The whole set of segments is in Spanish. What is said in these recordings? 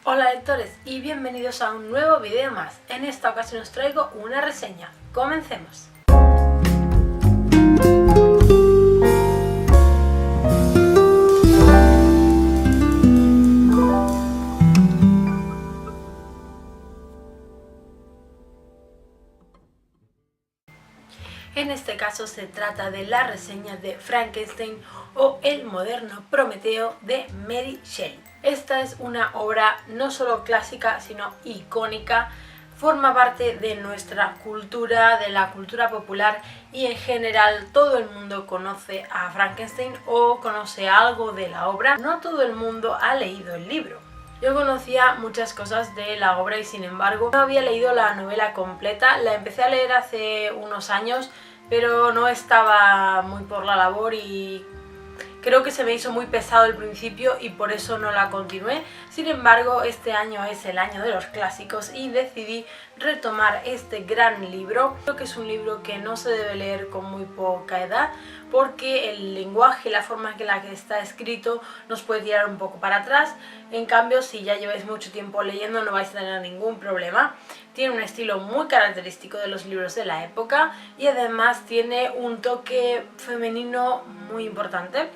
Hola lectores y bienvenidos a un nuevo video más. En esta ocasión os traigo una reseña. Comencemos. En este caso se trata de la reseña de Frankenstein o El moderno Prometeo de Mary Shelley. Esta es una obra no solo clásica sino icónica, forma parte de nuestra cultura, de la cultura popular y en general todo el mundo conoce a Frankenstein o conoce algo de la obra. No todo el mundo ha leído el libro. Yo conocía muchas cosas de la obra y sin embargo no había leído la novela completa. La empecé a leer hace unos años, pero no estaba muy por la labor y creo que se me hizo muy pesado al principio y por eso no la continué. Sin embargo, este año es el año de los clásicos y decidí retomar este gran libro. Creo que es un libro que no se debe leer con muy poca edad porque el lenguaje, la forma en la que está escrito nos puede tirar un poco para atrás. En cambio, si ya lleváis mucho tiempo leyendo no vais a tener ningún problema. Tiene un estilo muy característico de los libros de la época y además tiene un toque femenino muy importante.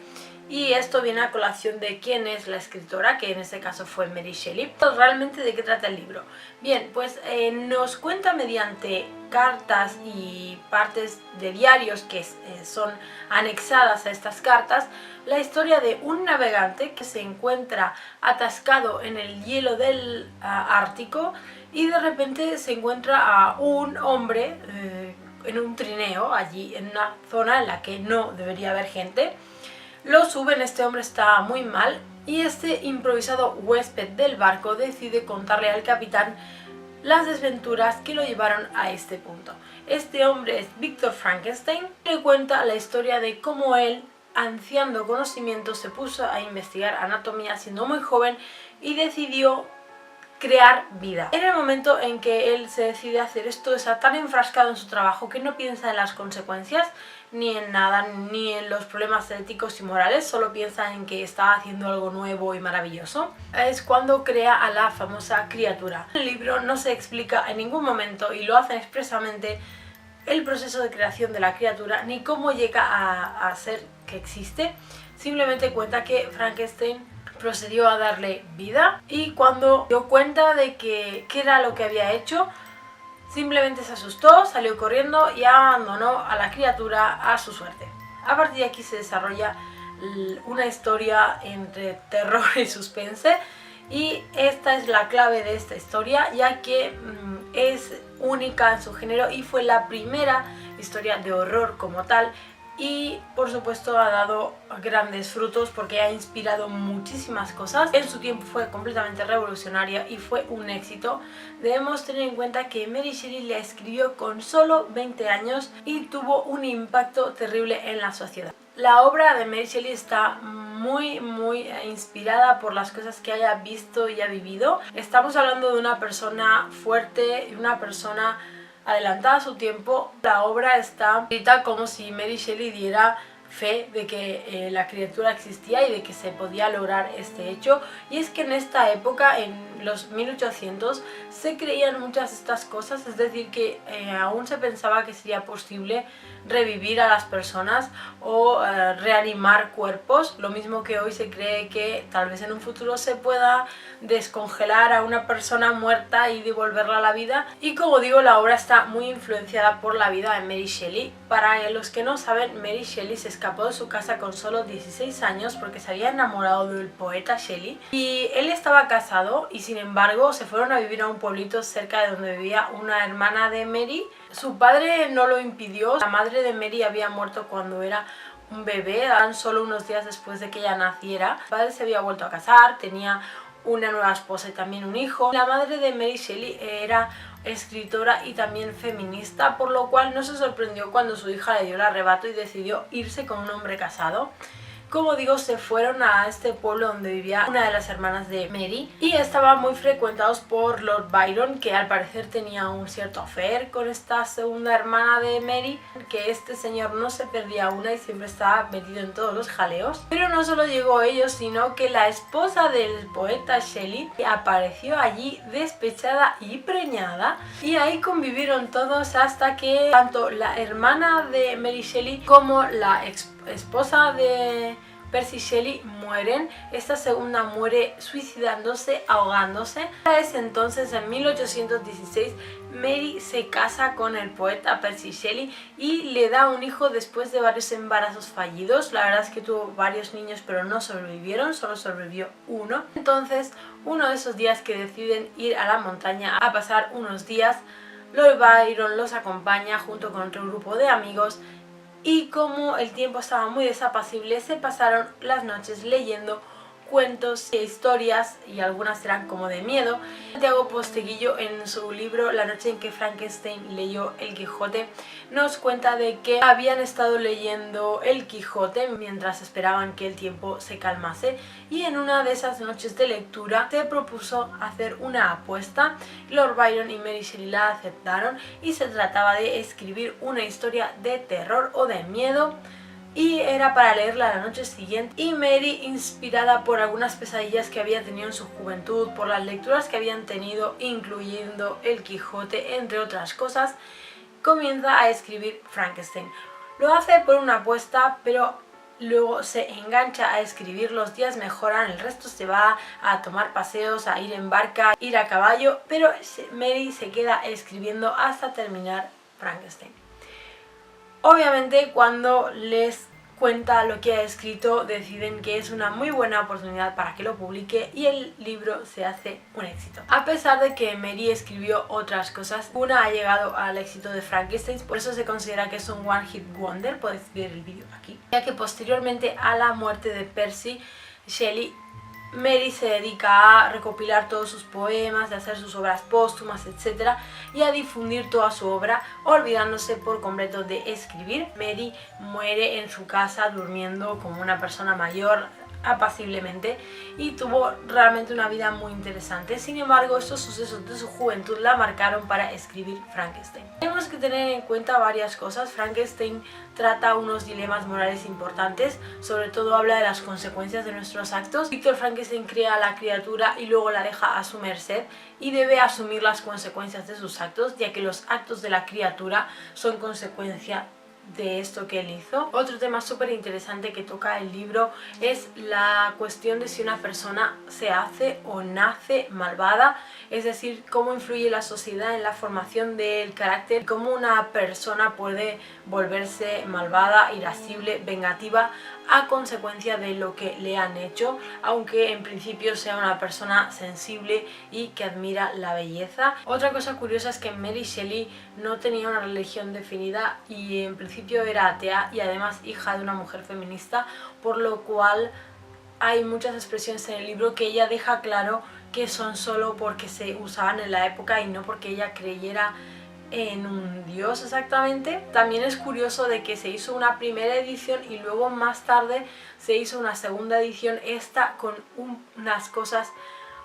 Y esto viene a colación de quién es la escritora, que en este caso fue Mary Shelley. ¿Realmente de qué trata el libro? Bien, pues nos cuenta mediante cartas y partes de diarios que son anexadas a estas cartas la historia de un navegante que se encuentra atascado en el hielo del Ártico y de repente se encuentra a un hombre en un trineo allí en una zona en la que no debería haber gente. Lo suben, este hombre está muy mal y este improvisado huésped del barco decide contarle al capitán las desventuras que lo llevaron a este punto. Este hombre es Victor Frankenstein y le cuenta la historia de cómo él, ansiando conocimiento, se puso a investigar anatomía siendo muy joven y decidió crear vida. En el momento en que él se decide hacer esto, está tan enfrascado en su trabajo que no piensa en las consecuencias ni en nada, ni en los problemas éticos y morales, solo piensa en que está haciendo algo nuevo y maravilloso. Es cuando crea a la famosa criatura. En el libro no se explica en ningún momento, y lo hacen expresamente, el proceso de creación de la criatura ni cómo llega a ser que existe. Simplemente cuenta que Frankenstein procedió a darle vida y cuando dio cuenta de que qué era lo que había hecho, simplemente se asustó, salió corriendo y abandonó a la criatura a su suerte. A partir de aquí se desarrolla una historia entre terror y suspense y esta es la clave de esta historia, ya que es única en su género y fue la primera historia de horror como tal. Y por supuesto ha dado grandes frutos porque ha inspirado muchísimas cosas. En su tiempo fue completamente revolucionaria y fue un éxito. Debemos tener en cuenta que Mary Shelley la escribió con solo 20 años y tuvo un impacto terrible en la sociedad. La obra de Mary Shelley está muy inspirada por las cosas que haya visto y ha vivido. Estamos hablando de una persona fuerte y una persona adelantada a su tiempo. La obra está escrita como si Mary Shelley diera fe de que la criatura existía y de que se podía lograr este hecho. Y es que en esta época, en los 1800, se creían muchas de estas cosas, es decir, que aún se pensaba que sería posible revivir a las personas o reanimar cuerpos, lo mismo que hoy se cree que tal vez en un futuro se pueda descongelar a una persona muerta y devolverla a la vida. Y como digo, la obra está muy influenciada por la vida de Mary Shelley. Para los que no saben, Mary Shelley se escapó de su casa con solo 16 años porque se había enamorado del poeta Shelley y él estaba casado y sin embargo se fueron a vivir a un pueblito cerca de donde vivía una hermana de Mary. Su padre no lo impidió. La madre de Mary había muerto cuando era un bebé, tan solo unos días después de que ella naciera. El padre se había vuelto a casar, tenía una nueva esposa y también un hijo. La madre de Mary Shelley era escritora y también feminista, por lo cual no se sorprendió cuando su hija le dio el arrebato y decidió irse con un hombre casado. como digo, se fueron a este pueblo donde vivía una de las hermanas de Mary y estaban muy frecuentados por Lord Byron, que al parecer tenía un cierto affair con esta segunda hermana de Mary, que este señor no se perdía una y siempre estaba metido en todos los jaleos. Pero no solo llegó ellos, sino que la esposa del poeta Shelley apareció allí despechada y preñada, y ahí convivieron todos hasta que tanto la hermana de Mary Shelley como la esposa de Percy Shelley mueren. Esta segunda muere suicidándose, ahogándose. A ese entonces, en 1816, Mary se casa con el poeta Percy Shelley y le da un hijo después de varios embarazos fallidos. La verdad es que tuvo varios niños, pero no sobrevivieron, solo sobrevivió uno. Entonces, uno de esos días que deciden ir a la montaña a pasar unos días, Lord Byron los acompaña junto con otro grupo de amigos, y como el tiempo estaba muy desapacible, se pasaron las noches leyendo cuentos e historias, y algunas eran como de miedo. Santiago Posteguillo, en su libro La noche en que Frankenstein leyó El Quijote, nos cuenta de que habían estado leyendo El Quijote mientras esperaban que el tiempo se calmase, y en una de esas noches de lectura se propuso hacer una apuesta. Lord Byron y Mary Shelley la aceptaron y se trataba de escribir una historia de terror o de miedo, y era para leerla la noche siguiente. Y Mary, inspirada por algunas pesadillas que había tenido en su juventud, por las lecturas que habían tenido, incluyendo El Quijote, entre otras cosas, comienza a escribir Frankenstein. Lo hace por una apuesta, pero luego se engancha a escribir. Los días mejoran, el resto se va a tomar paseos, a ir en barca, ir a caballo, pero Mary se queda escribiendo hasta terminar Frankenstein. Obviamente, cuando les cuenta lo que ha escrito, deciden que es una muy buena oportunidad para que lo publique, y el libro se hace un éxito. A pesar de que Mary escribió otras cosas, una ha llegado al éxito de Frankenstein, por eso se considera que es un one hit wonder. Podéis ver el vídeo aquí. Ya que posteriormente a la muerte de Percy Shelley, Mary se dedica a recopilar todos sus poemas, de hacer sus obras póstumas, etc., y a difundir toda su obra, olvidándose por completo de escribir. Mary muere en su casa durmiendo como una persona mayor, apaciblemente, y tuvo realmente una vida muy interesante. Sin embargo, estos sucesos de su juventud la marcaron para escribir Frankenstein. Tenemos que tener en cuenta varias cosas. Frankenstein trata unos dilemas morales importantes, sobre todo habla de las consecuencias de nuestros actos. Víctor Frankenstein crea a la criatura y luego la deja a su merced, y debe asumir las consecuencias de sus actos, ya que los actos de la criatura son consecuencia de esto que él hizo. Otro tema súper interesante que toca el libro es la cuestión de si una persona se hace o nace malvada, es decir, cómo influye la sociedad en la formación del carácter, cómo una persona puede volverse malvada, irascible, vengativa a consecuencia de lo que le han hecho, aunque en principio sea una persona sensible y que admira la belleza. Otra cosa curiosa es que Mary Shelley no tenía una religión definida y en principio era atea, y además hija de una mujer feminista, por lo cual hay muchas expresiones en el libro que ella deja claro que son solo porque se usaban en la época y no porque ella creyera en un dios exactamente. También es curioso de que se hizo una primera edición y luego más tarde se hizo una segunda edición, esta con unas cosas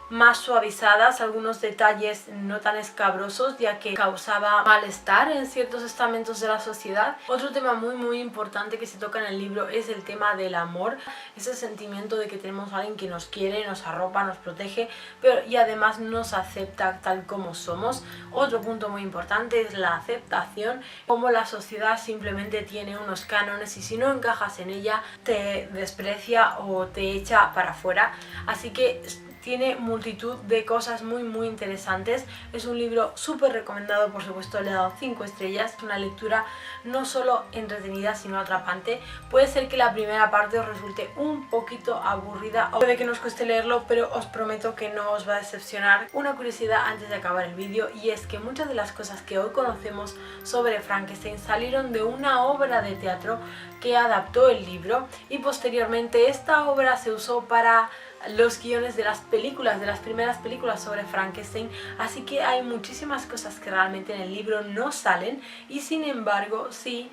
más suavizadas, algunos detalles no tan escabrosos, ya que causaba malestar en ciertos estamentos de la sociedad. Otro tema muy importante que se toca en el libro es el tema del amor, ese sentimiento de que tenemos a alguien que nos quiere, nos arropa, nos protege, pero y además nos acepta tal como somos. Otro punto muy importante es la aceptación, como la sociedad simplemente tiene unos cánones y si no encajas en ella te desprecia o te echa para afuera. Así que tiene multitud de cosas muy interesantes. Es un libro súper recomendado, por supuesto le he dado 5 estrellas. Es una lectura no solo entretenida sino atrapante. Puede ser que la primera parte os resulte un poquito aburrida o puede que nos cueste leerlo, pero os prometo que no os va a decepcionar. Una curiosidad antes de acabar el vídeo, y es que muchas de las cosas que hoy conocemos sobre Frankenstein salieron de una obra de teatro que adaptó el libro, y posteriormente esta obra se usó para los guiones de las películas, de las primeras películas sobre Frankenstein. Así que hay muchísimas cosas que realmente en el libro no salen, y sin embargo sí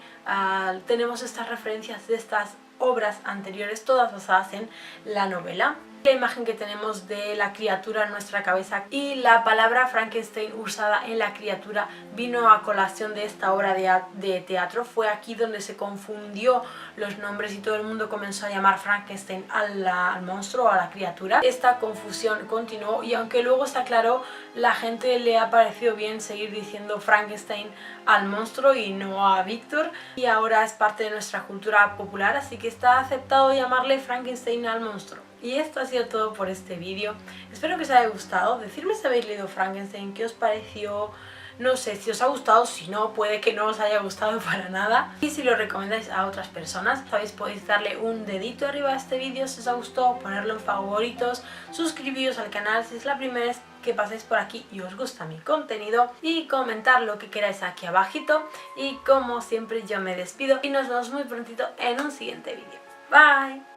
tenemos estas referencias de estas obras anteriores, todas basadas en la novela. La imagen que tenemos de la criatura en nuestra cabeza y la palabra Frankenstein usada en la criatura vino a colación de esta obra de teatro. Fue aquí donde se confundió los nombres y todo el mundo comenzó a llamar Frankenstein al monstruo o a la criatura. Esta confusión continuó y aunque luego se aclaró, la gente le ha parecido bien seguir diciendo Frankenstein al monstruo y no a Víctor, y ahora es parte de nuestra cultura popular, así que está aceptado llamarle Frankenstein al monstruo. Y esto ha sido todo por este vídeo. Espero que os haya gustado. Decidme si habéis leído Frankenstein, qué os pareció. No sé si os ha gustado, si no, puede que no os haya gustado para nada. Y si lo recomendáis a otras personas, sabéis, podéis darle un dedito arriba a este vídeo si os ha gustado, ponerlo en favoritos, suscribiros al canal si es la primera vez que paséis por aquí y os gusta mi contenido, y comentar lo que queráis aquí abajito. Y como siempre yo me despido y nos vemos muy prontito en un siguiente vídeo. Bye.